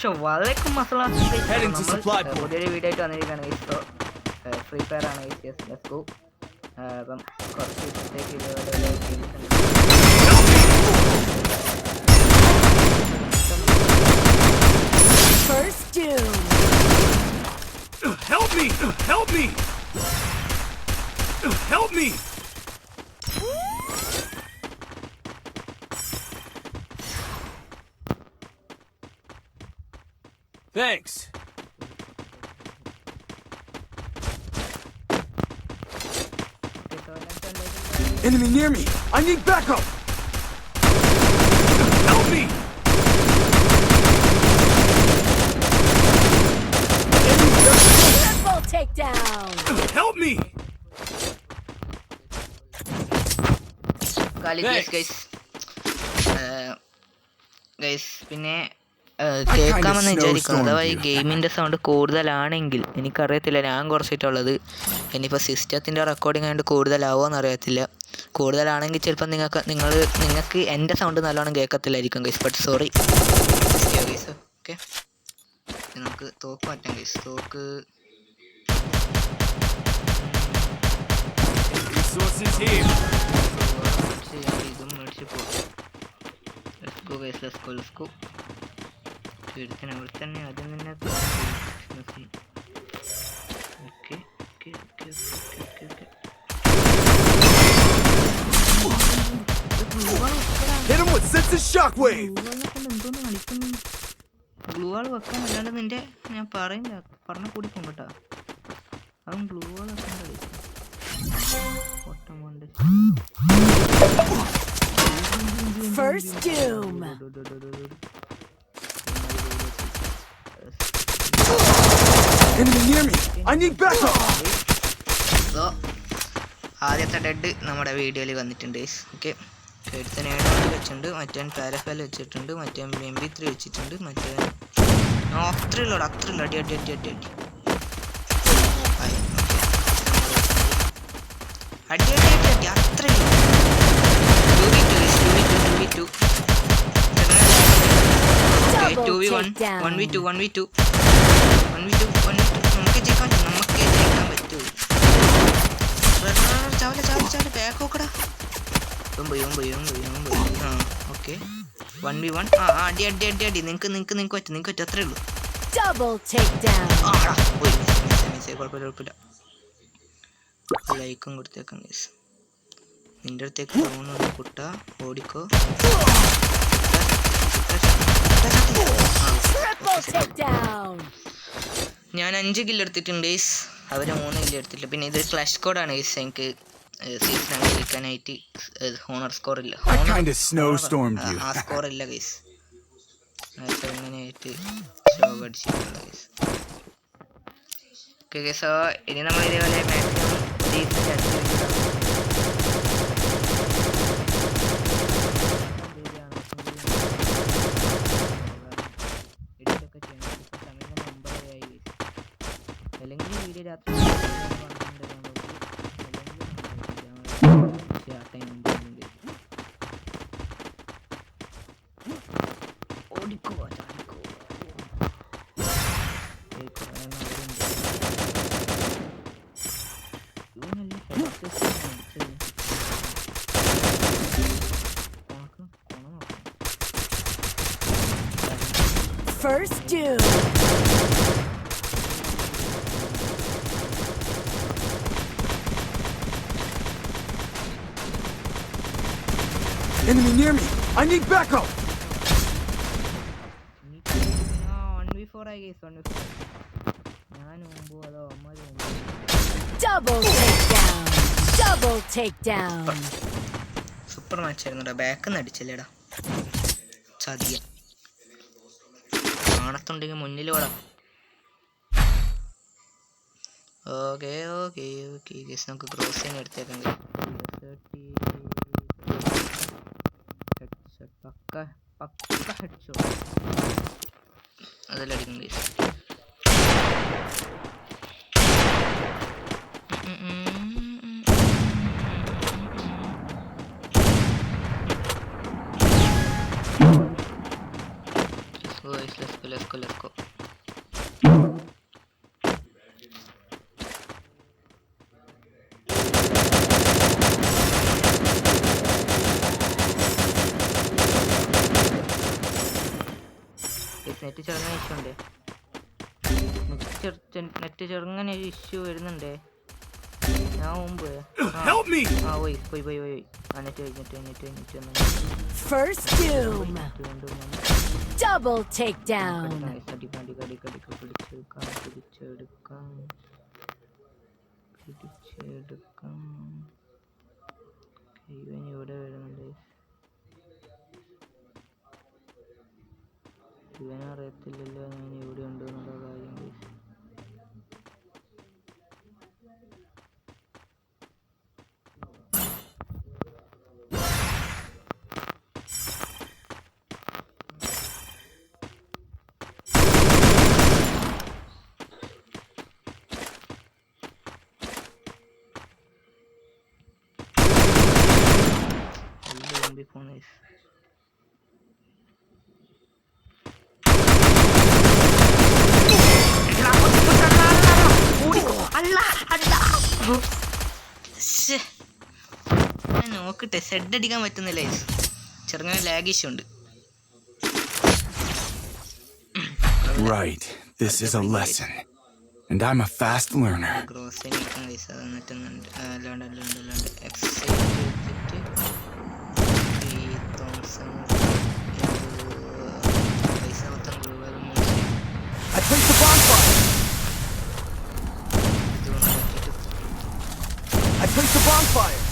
വലൈക്കും അസ്സലാം. Heading to supply point. പുതിയൊരു വീഡിയോ ആയിട്ട് വന്നിരിക്കുകയാണ്. ഇപ്പോൾ ഫ്രീ ഫയർ ആണ്. Let's go. അപ്പം കുറച്ച് ദിവസത്തേക്ക് ഇതേപോലെ First doom. Help me! Help me! Help me! Thanks. Enemy near me! I need backup! Help me! Triple takedown. Help me! Guys പിന്നെ കേൾക്കാമെന്ന് വിചാരിക്കുന്നു. അഥവാ ഈ ഗെയിമിൻ്റെ സൗണ്ട് കൂടുതലാണെങ്കിൽ എനിക്കറിയത്തില്ല, ഞാൻ കുറച്ചിട്ടുള്ളത്. ഇനിയിപ്പോൾ സിസ്റ്റത്തിൻ്റെ റെക്കോർഡിംഗ് ആയതുകൊണ്ട് കൂടുതലാവുമോ എന്നറിയത്തില്ല. കൂടുതലാണെങ്കിൽ ചിലപ്പോൾ നിങ്ങൾക്ക് എൻ്റെ സൗണ്ട് നല്ലോണം കേൾക്കത്തില്ലായിരിക്കും guys. But sorry guys. Okay, നമുക്ക് തോക്ക് മാറ്റാം ഗൈസ്. തോക്ക് ഇതും മേടിച്ച് പോകും. Let's go guys, let's go. എടുക്കാൻ അവിടെ തന്നെ ആദ്യം തന്നെ. Okay okay okay okay okay. Hit him with sense shockwave. എന്തോന്ന് കളിക്കുന്നു. ഗ്ലൂ വാൾ വെക്കാൻ അല്ലാണ്ട് നിന്റെ ഞാൻ പറഞ്ഞ കൂടി കൊണ്ടിട്ടാ. അവൻ ഗ്ലൂ വാൾ വെക്കാൻ കളിക്കും. First doom. Enemy near me! I need backup! So ആദ്യത്തെ ഡെഡ് നമ്മുടെ വീഡിയോയിൽ വന്നിട്ടുണ്ട്. ഓക്കെ, എടുത്തന്നെ 7 വെച്ചിട്ടുണ്ട്. മറ്റേ പാരഫൽ വെച്ചിട്ടുണ്ട്. മറ്റേ MP3 വെച്ചിട്ടുണ്ട്. മറ്റേ അത്രയുള്ള അടി അടി അടി അടി അടി അടി അടി അടി അടി അത്രയും 2v1 1v2 1v2 നമുക്ക് ജയിക്കാൻ പറ്റൂ. ചാവല ബാക്ക് നോക്കടാ. Okay 1v1. അടി അടി അടി അടി. നിങ്ങൾക്ക് പറ്റും അത്രേ ഉള്ളൂ. Double takedown. കുഴപ്പമില്ല. ലൈക്കും കൊടുത്തേക്കാം ഗൈസ്. നിന്റെ അടുത്തേക്ക് ഫോൺ കുട്ട ഓടിക്കോ. Triple takedown. ഞാൻ 5 കില്ല് എടുത്തിട്ടുണ്ട് ഗൈസ്. അവർ 3 കില്ല് എടുത്തിട്ടില്ല. പിന്നെ ഇത് ക്ലാഷ് കോഡാണ് ഗൈസ്. എനിക്ക് സീസൺ കളിക്കാനായിട്ട് ഹോണർ സ്കോർ ഇല്ല. ആ സ്കോർ ഇല്ല ഗൈസ്. അങ്ങനെയായിട്ട് ഷോക്ക് അടിച്ചിട്ടുള്ള ഗൈസ്. ഓക്കെ ഗൈസ്, ഇനി നമ്മൾ ഇതേപോലെ മാക്സിമം അല്ലെങ്കിൽ വീഡിയോ രാത്രി ഓടിക്കോ ചാടിക്കോ. First doom. Enemy near me! I need backup! 1v4 ആയി ഗൈസ്. 1v4 ഞാൻ മുമ്പോ അതോ അമ്മ Double takedown. Double takedown. Super match ആയിരുന്നു. ബാക്ക് നിന്ന് അടിച്ചല്ലേടാ ചതിയ. കാണത്തുണ്ടെങ്കിൽ മുന്നിൽ പോടാ. ഓക്കെ ഓക്കെ ഓക്കെ ഗൈസ്, നമുക്ക് ക്രോസ് ചെയ്യാൻ എടുത്തേക്കാം. പക്ക ഹെഡ്ഷോട്ട് അതിലടിക്കും guys. Guys, let's go. Net ചെറുങ്ങനെ ഇഷ്യൂ വരുന്നുണ്ടേ. ഞാൻ മുമ്പ് പോയി net First doom. Double takedown. ഇവൻ ഇവിടെ വരുന്നുണ്ട്. ഇവനറിയത്തില്ലല്ലോ ഞാൻ ഇവിടെ ഉണ്ട് എന്നുള്ള കാര്യം. നോക്കട്ടെ, സെഡ് അടിക്കാൻ പറ്റുന്നില്ല. ചെറുങ്ങനെ ലാഗ് ഇഷ്യൂ ഉണ്ട്. Right, this is a lesson, and I'm a fast learner. I placed the bonfire.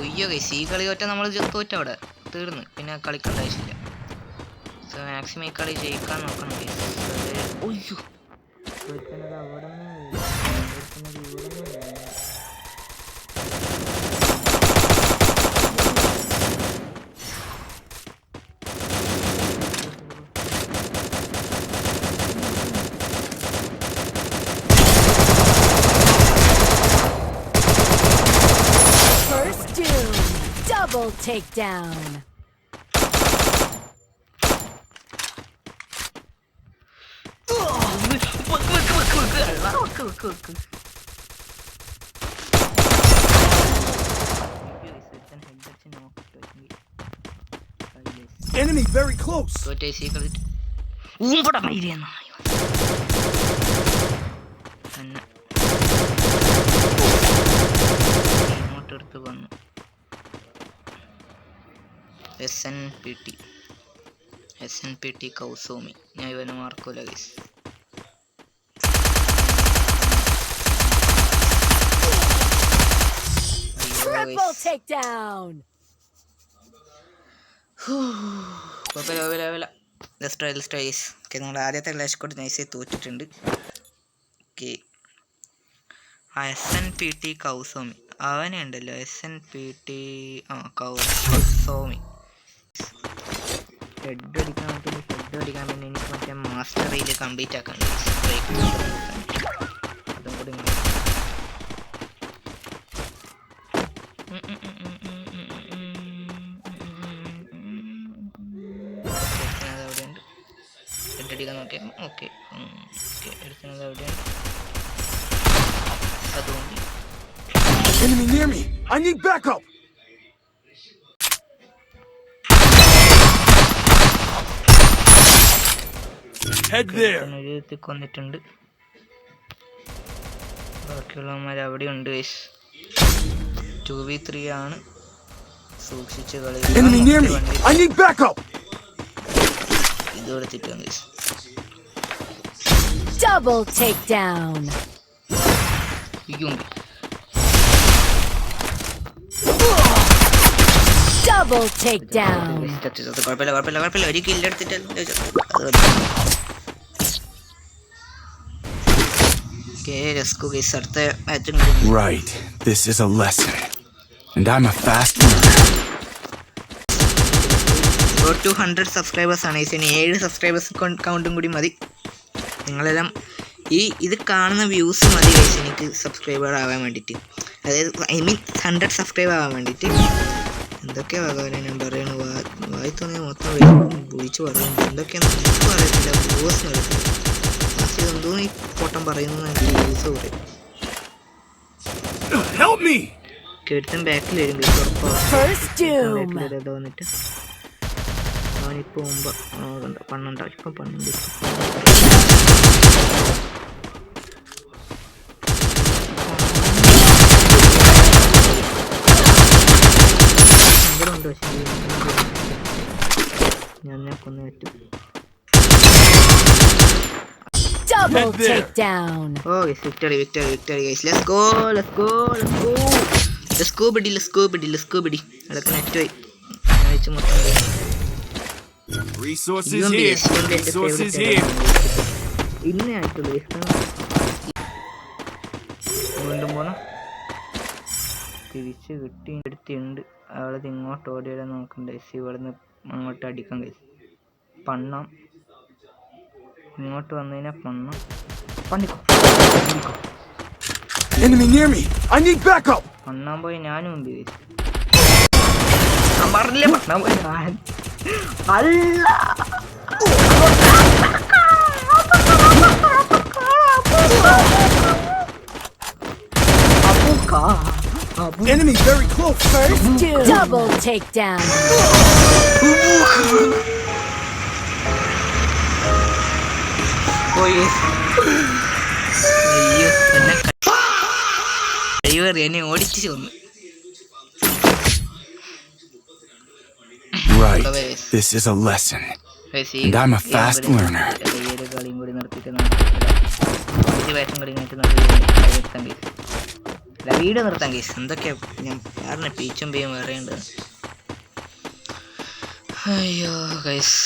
ഉയ്യോ ഗൈസ്, ഈ കളി തോറ്റ നമ്മൾ തോറ്റ അവിടെ തീർന്ന്. പിന്നെ കളിക്കേണ്ട ആവശ്യമില്ല. സോ മാക്സിമം ഈ കളി ജയിക്കാൻ നോക്കണം ഗൈസ്. ഉയ്യോ അവിടെ Double takedown. Enemy very close. ഇങ്ങോട്ടെടുത്ത് വന്നു. SNPT കൗസോമി. ഞാൻ ഇവനെ മാർക്കൂല ഗൈസ്. Triple takedown. നമ്മൾ ആദ്യത്തെ ക്ലാഷ് കോഡ് നൈസായി തോറ്റിട്ടുണ്ട്. ഓക്കെ, ആ SNPT കൗസോമി അവനെ ഉണ്ടല്ലോ. SNPT കൗസോമി ഹെഡ് അടിക്കാൻ വേണ്ടി എനിക്ക് മറ്റേ മാസ്റ്റർ റീല് കംപ്ലീറ്റ് ആക്കാൻ അതും കൂടി അവിടെയുണ്ട്. ഹെഡ് അടിക്കാൻ നോക്കിയാൽ ഓക്കെ എടുക്കുന്നത് അവിടെയാണ്. അതുകൊണ്ട് Enemy near me. I need backup. Head there. കൊന്നിട്ടുണ്ട്. ബാക്കിയുള്ളവന്മാർ അവിടെ ഉണ്ട്. 2v3 ആണ്. സൂക്ഷിച്ച് കളി. Enemy near me. I need backup. ഇത് എടുത്തിട്ടുണ്ട്. Double takedown. Double takedown. കുഴപ്പമില്ല. ഒരു കില്ല് എടുത്തിട്ട് Right, this is a lesson, and I'm a fast learner. 200 subscribers ആണ്. ഇനി 7 സബ്സ്ക്രൈബേഴ്സ് കൗണ്ടും കൂടി മതി. നിങ്ങളെല്ലാം ഇത് കാണുന്ന വ്യൂസ് മതി ഗൈസ് എനിക്ക് സബ്സ്ക്രൈബർ ആവാൻ വേണ്ടിയിട്ട്. അതായത് 100 സബ്സ്ക്രൈബർ ആവാൻ വേണ്ടിയിട്ട്. എന്തൊക്കെയാ ഭഗവാനെ ഞാൻ പറയണു. വായി തോന്നിയാൽ മൊത്തം വിളിച്ച് പറയുന്നു. എന്തൊക്കെയാണ് എനിക്ക് പറയത്തില്ല, ബോസ് നടത്തില്ല. എന്തോ ഈ പൊട്ടം പറയുന്നത് എനിക്ക് യൂസ് പറയും. കേട്ടും ബാക്കിൽ വരും വന്നിട്ട് അവനിപ്പോ പണ്ണുണ്ടാവും. ഇപ്പം പണ്ണുണ്ട്. സങ്കടമുണ്ട്. പക്ഷേ ഞാൻ കൊന്നു പറ്റും. Double takedown. Oh, guys, victory, guys. Let's go. Buddy. അതൊക്കെ നെറ്റ് പോയി. Resources here. ഇന്നേ ആയിട്ടുള്ളൂ. വീണ്ടും പോണം. തിരിച്ച് കിട്ടി എടുത്തുണ്ട്. അവളത് ഇങ്ങോട്ട് ഓടിയിടാൻ നോക്കണ്ടേ. ഇവിടുന്ന് അങ്ങോട്ട് അടിക്കാൻ കഴിയും. പണ്ണം ഇങ്ങോട്ട് വന്നു കഴിഞ്ഞാൽ പണ്ണിക്കോ. Enemy near me. I need backup. പണ്ണാൻ പോയി ഞാനും മുമ്പ് പറഞ്ഞില്ലേ പണ്ണാൻ പോയി ഞാൻ അല്ല. Enemy very close. First two. Double takedown. അയ്യോ എന്നെ ഓടിച്ചു വന്നു. Right. This is a lesson. And I'm a fast learner. കളിയും കൂടി നിർത്തിയിട്ട് വീഡിയോ നിർത്താൻ കേസ്. എന്തൊക്കെയാ ഞാൻ പറഞ്ഞ പീച്ചും പേയും വേറെയുണ്ട്. അയ്യോ ഗൈസ്,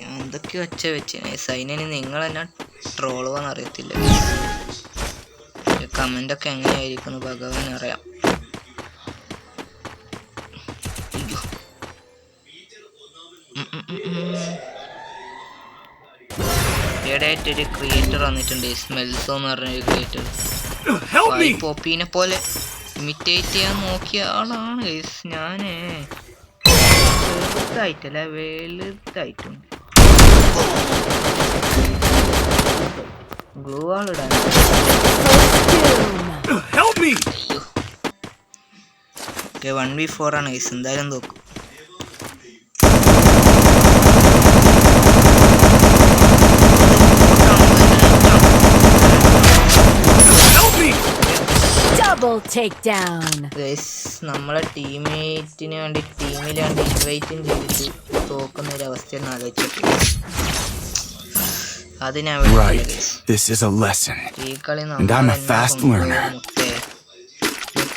ഞാൻ എന്തൊക്കെ വെച്ച് സൈനിന് നിങ്ങൾ എന്നെ ട്രോളുവാന്ന് അറിയത്തില്ല. കമൻ്റൊക്കെ എങ്ങനെയായിരിക്കുന്നു ഭഗവാൻ അറിയാം. ഈയിടെയായിട്ടൊരു ക്രിയേറ്റർ വന്നിട്ടുണ്ട്, സ്മെൽസോ എന്ന് പറഞ്ഞൊരു ക്രിയേറ്റർ. പോപ്പീനെ പോലെ ഇമിറ്റേറ്റ് ചെയ്യാൻ നോക്കിയ ആളാണ് ഗൈസ്. ഞാൻ ചെറുതായിട്ടല്ല വലുതായിട്ടും ഗ്ലൂ വാൾ ഇടാൻ. ഓക്കെ 1v4 ആണ് ഗൈസ്. എന്തായാലും നോക്കും. Double takedown. നമ്മളെ ടീമിന് വേണ്ടി ഇൻവൈറ്റും ചെയ്തിട്ട് തോക്കുന്ന ഒരു അവസ്ഥയൊന്നും ആലോചിച്ചു. അതിനാ ഈ കളി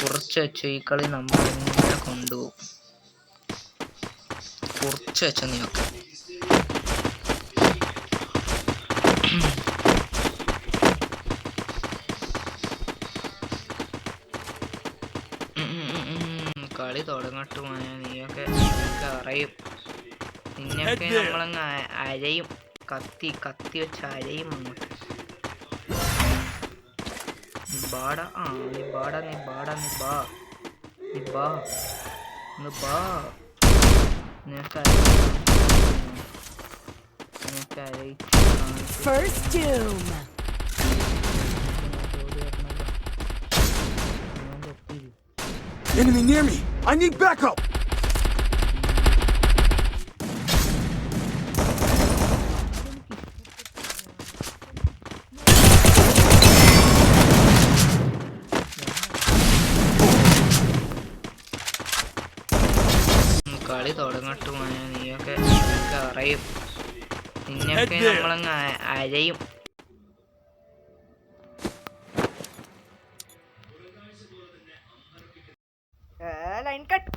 കുറച്ച് വെച്ചു. ഈ കളി നമ്മൾ എങ്ങനെ കൊണ്ടുപോകും? കുറച്ച് വെച്ചോ നീയൊക്കെ. കളി തുടങ്ങട്ട് പോയാ നീയൊക്കെ അറിയും. നിന്നൊക്കെ നമ്മളങ്ങ് അരയും. കത്തി വെച്ച് അരയും അങ്ങോട്ട്. നീ ബാടാ First doom. Enemy near me. I need backup. കളി തുടങ്ങട്ട് പോയാ നീയൊക്കെ അറിയും. നിന്നൊക്കെ നമ്മളങ്ങ് അരയും. Line cut.